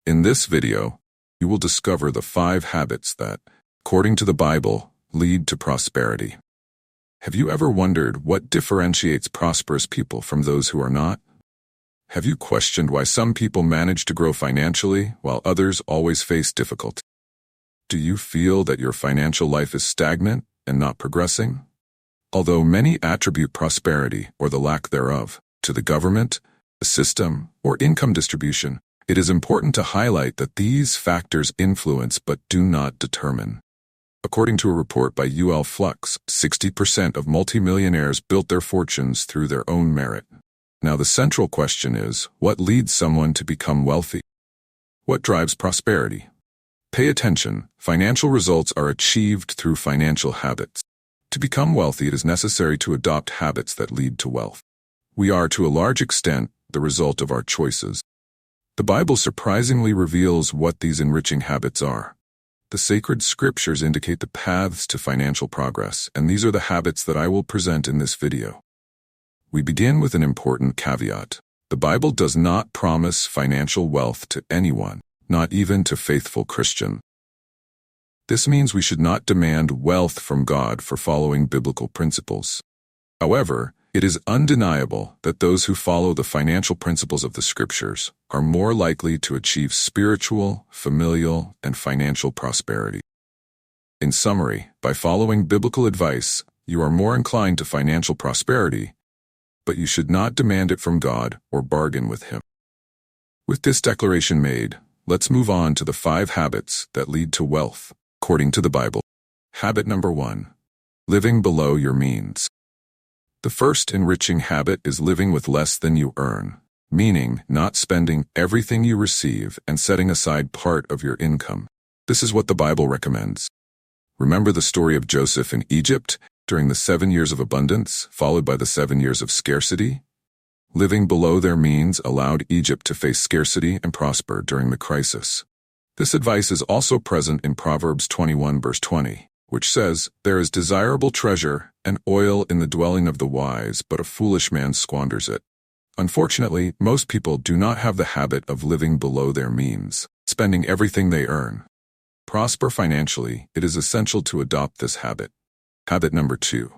In this video, you will discover the 5 habits that, according to the Bible, lead to prosperity. Have you ever wondered what differentiates prosperous people from those who are not? Have you questioned why some people manage to grow financially while others always face difficulty? Do you feel that your financial life is stagnant and not progressing? Although many attribute prosperity, or the lack thereof, to the government, the system, or income distribution, it is important to highlight that these factors influence but do not determine. According to a report by UL Flux, 60% of multimillionaires built their fortunes through their own merit. Now the central question is, what leads someone to become wealthy? What drives prosperity? Pay attention, financial results are achieved through financial habits. To become wealthy, it is necessary to adopt habits that lead to wealth. We are, to a large extent, the result of our choices. The Bible surprisingly reveals what these enriching habits are. The sacred scriptures indicate the paths to financial progress, and these are the habits that I will present in this video. We begin with an important caveat. The Bible does not promise financial wealth to anyone, not even to faithful Christians. This means we should not demand wealth from God for following biblical principles. However, it is undeniable that those who follow the financial principles of the Scriptures are more likely to achieve spiritual, familial, and financial prosperity. In summary, by following biblical advice, you are more inclined to financial prosperity, but you should not demand it from God or bargain with Him. With this declaration made, let's move on to the 5 habits that lead to wealth, according to the Bible. Habit number 1. Living below your means. The first enriching habit is living with less than you earn, meaning not spending everything you receive and setting aside part of your income. This is what the Bible recommends. Remember the story of Joseph in Egypt during the 7 years of abundance, followed by the 7 years of scarcity? Living below their means allowed Egypt to face scarcity and prosper during the crisis. This advice is also present in Proverbs 21 verse 20. Which says, "There is desirable treasure and oil in the dwelling of the wise, but a foolish man squanders it." Unfortunately, most people do not have the habit of living below their means, spending everything they earn. Prosper financially, it is essential to adopt this habit. Habit number 2.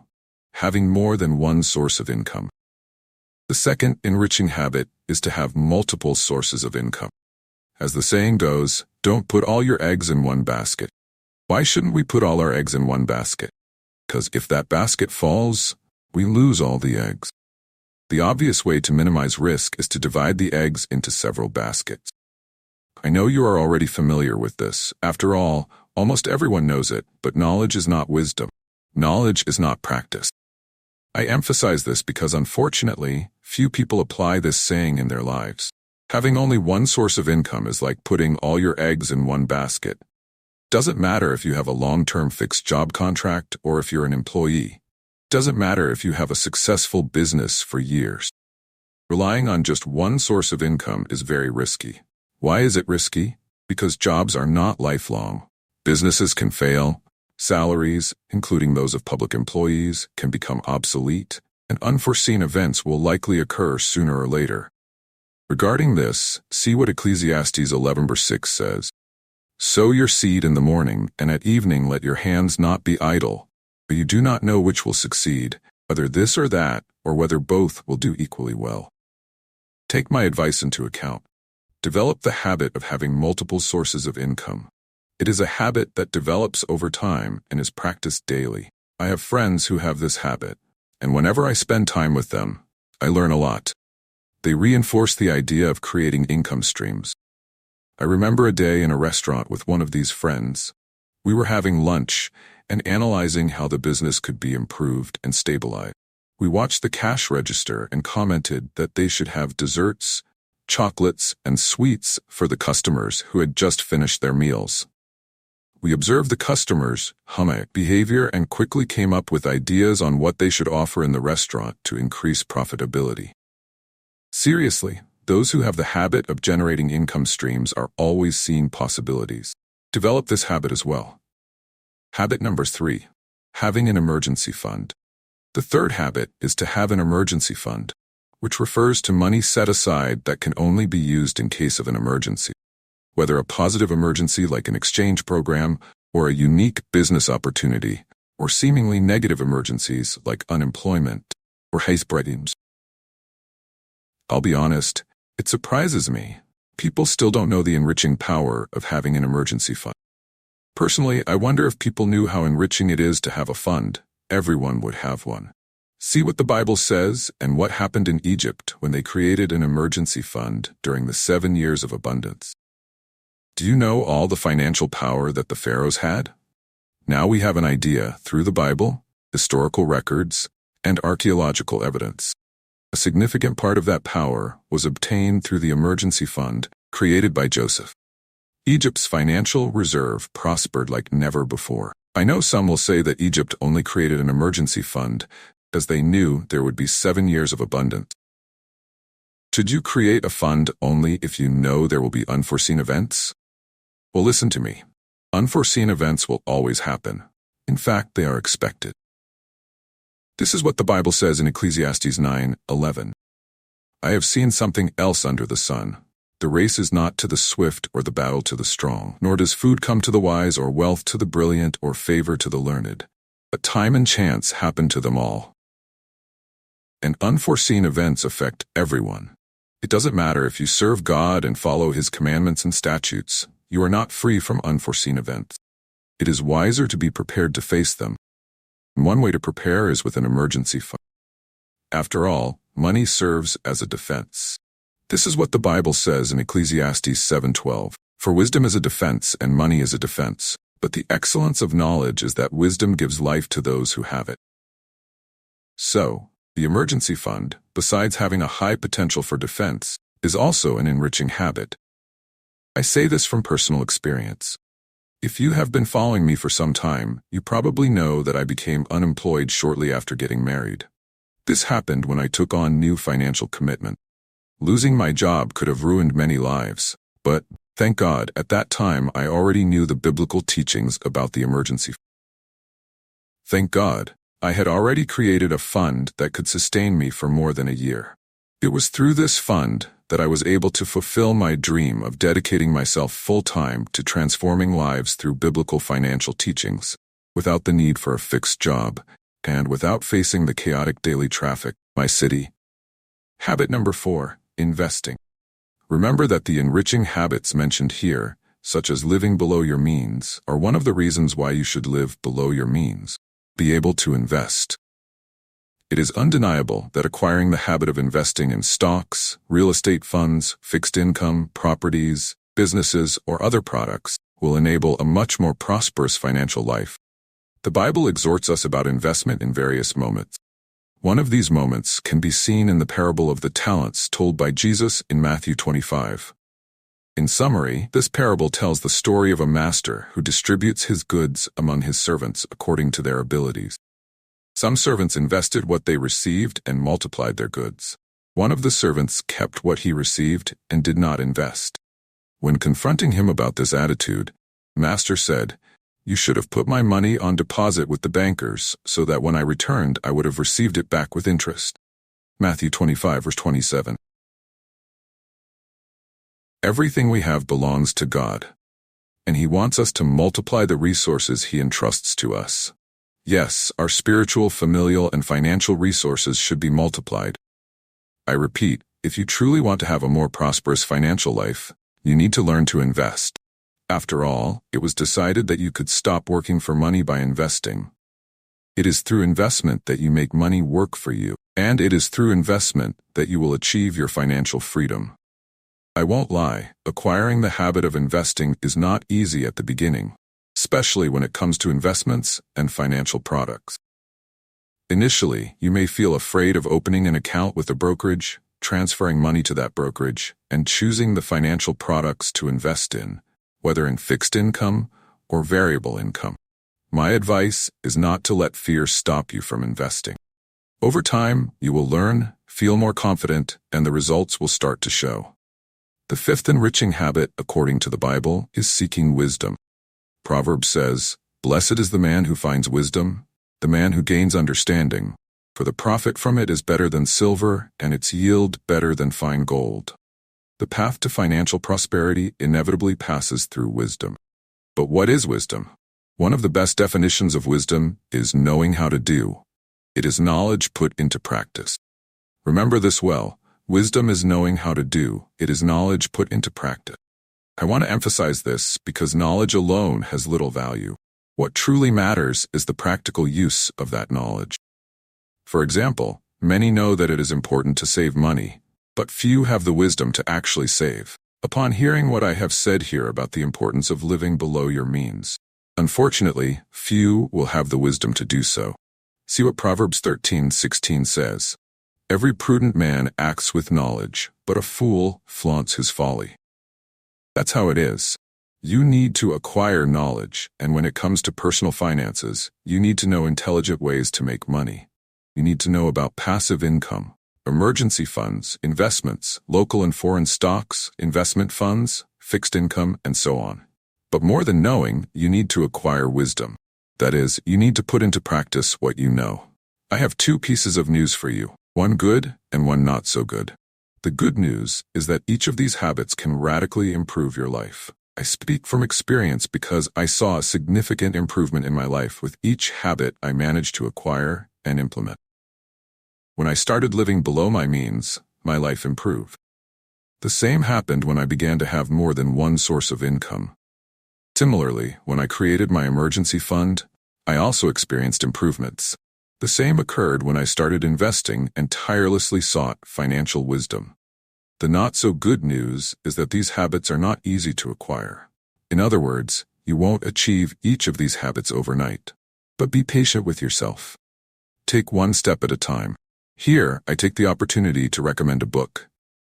Having more than one source of income. The second enriching habit is to have multiple sources of income. As the saying goes, don't put all your eggs in one basket. Why shouldn't we put all our eggs in one basket? Because if that basket falls, we lose all the eggs. The obvious way to minimize risk is to divide the eggs into several baskets. I know you are already familiar with this. After all, almost everyone knows it, but knowledge is not wisdom. Knowledge is not practice. I emphasize this because unfortunately, few people apply this saying in their lives. Having only one source of income is like putting all your eggs in one basket. Doesn't matter if you have a long-term fixed job contract or if you're an employee. Doesn't matter if you have a successful business for years. Relying on just one source of income is very risky. Why is it risky? Because jobs are not lifelong. Businesses can fail, salaries, including those of public employees, can become obsolete, and unforeseen events will likely occur sooner or later. Regarding this, see what Ecclesiastes 11 verse 6 says. Sow your seed in the morning, and at evening let your hands not be idle, for you do not know which will succeed, whether this or that, or whether both will do equally well. Take my advice into account. Develop the habit of having multiple sources of income. It is a habit that develops over time and is practiced daily. I have friends who have this habit, and whenever I spend time with them, I learn a lot. They reinforce the idea of creating income streams. I remember a day in a restaurant with one of these friends. We were having lunch and analyzing how the business could be improved and stabilized. We watched the cash register and commented that they should have desserts, chocolates, and sweets for the customers who had just finished their meals. We observed the customers' behavior and quickly came up with ideas on what they should offer in the restaurant to increase profitability. Seriously, those who have the habit of generating income streams are always seeing possibilities. Develop this habit as well. Habit number 3. Having an emergency fund. The third habit is to have an emergency fund, which refers to money set aside that can only be used in case of an emergency. whether a positive emergency like an exchange program, or a unique business opportunity, or seemingly negative emergencies like unemployment or huisbreidings. I'll be honest, it surprises me. People still don't know the enriching power of having an emergency fund. Personally, I wonder if people knew how enriching it is to have a fund. Everyone would have one. See what the Bible says and what happened in Egypt when they created an emergency fund during the 7 years of abundance. Do you know all the financial power that the pharaohs had? Now we have an idea through the Bible, historical records, and archaeological evidence. A significant part of that power was obtained through the emergency fund created by Joseph. Egypt's financial reserve prospered like never before. I know some will say that Egypt only created an emergency fund as they knew there would be 7 years of abundance. Should you create a fund only if you know there will be unforeseen events? Well, listen to me. Unforeseen events will always happen. In fact, they are expected. This is what the Bible says in Ecclesiastes 9:11. I have seen something else under the sun. The race is not to the swift or the battle to the strong, nor does food come to the wise or wealth to the brilliant or favor to the learned. But time and chance happen to them all. And unforeseen events affect everyone. It doesn't matter if you serve God and follow His commandments and statutes. You are not free from unforeseen events. It is wiser to be prepared to face them. And one way to prepare is with an emergency fund. After all, money serves as a defense. This is what the Bible says in Ecclesiastes 7:12. For wisdom is a defense and money is a defense, but the excellence of knowledge is that wisdom gives life to those who have it. So, the emergency fund, besides having a high potential for defense, is also an enriching habit. I say this from personal experience. If you have been following me for some time, you probably know that I became unemployed shortly after getting married. This happened when I took on new financial commitment. Losing my job could have ruined many lives, but, thank God, at that time I already knew the biblical teachings about the emergency fund. Thank God, I had already created a fund that could sustain me for more than a year. It was through this fund that I was able to fulfill my dream of dedicating myself full-time to transforming lives through biblical financial teachings, without the need for a fixed job, and without facing the chaotic daily traffic of my city. Habit number 4, investing. Remember that the enriching habits mentioned here, such as living below your means, are one of the reasons why you should live below your means. Be able to invest. It is undeniable that acquiring the habit of investing in stocks, real estate funds, fixed income, properties, businesses, or other products will enable a much more prosperous financial life. The Bible exhorts us about investment in various moments. One of these moments can be seen in the parable of the talents told by Jesus in Matthew 25. In summary, this parable tells the story of a master who distributes his goods among his servants according to their abilities. Some servants invested what they received and multiplied their goods. One of the servants kept what he received and did not invest. When confronting him about this attitude, the master said, "You should have put my money on deposit with the bankers so that when I returned I would have received it back with interest." Matthew 25 verse 27. Everything we have belongs to God, and He wants us to multiply the resources He entrusts to us. Yes, our spiritual, familial, and financial resources should be multiplied. I repeat, if you truly want to have a more prosperous financial life, you need to learn to invest. After all, it was decided that you could stop working for money by investing. It is through investment that you make money work for you, and it is through investment that you will achieve your financial freedom. I won't lie, acquiring the habit of investing is not easy at the beginning, especially when it comes to investments and financial products. Initially, you may feel afraid of opening an account with a brokerage, transferring money to that brokerage, and choosing the financial products to invest in, whether in fixed income or variable income. My advice is not to let fear stop you from investing. Over time, you will learn, feel more confident, and the results will start to show. The fifth enriching habit, according to the Bible, is seeking wisdom. Proverbs says, "Blessed is the man who finds wisdom, the man who gains understanding, for the profit from it is better than silver, and its yield better than fine gold." The path to financial prosperity inevitably passes through wisdom. But what is wisdom? One of the best definitions of wisdom is knowing how to do. It is knowledge put into practice. Remember this well. Wisdom is knowing how to do. It is knowledge put into practice. I want to emphasize this because knowledge alone has little value. What truly matters is the practical use of that knowledge. For example, many know that it is important to save money, but few have the wisdom to actually save. Upon hearing what I have said here about the importance of living below your means, unfortunately, few will have the wisdom to do so. See what Proverbs 13:16 says. Every prudent man acts with knowledge, but a fool flaunts his folly. That's how it is. You need to acquire knowledge, and when it comes to personal finances, you need to know intelligent ways to make money. You need to know about passive income, emergency funds, investments, local and foreign stocks, investment funds, fixed income, and so on. But more than knowing, you need to acquire wisdom. That is, you need to put into practice what you know. I have two pieces of news for you, one good and one not so good. The good news is that each of these habits can radically improve your life. I speak from experience because I saw a significant improvement in my life with each habit I managed to acquire and implement. When I started living below my means, my life improved. The same happened when I began to have more than one source of income. Similarly, when I created my emergency fund, I also experienced improvements. The same occurred when I started investing and tirelessly sought financial wisdom. The not-so-good news is that these habits are not easy to acquire. In other words, you won't achieve each of these habits overnight. But be patient with yourself. Take one step at a time. Here, I take the opportunity to recommend a book,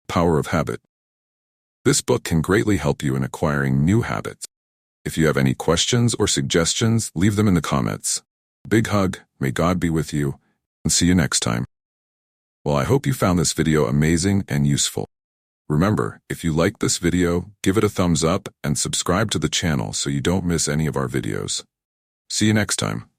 Power of Habit. This book can greatly help you in acquiring new habits. If you have any questions or suggestions, leave them in the comments. Big hug, may God be with you, and see you next time. Well, I hope you found this video amazing and useful. Remember, if you liked this video, give it a thumbs up and subscribe to the channel so you don't miss any of our videos. See you next time.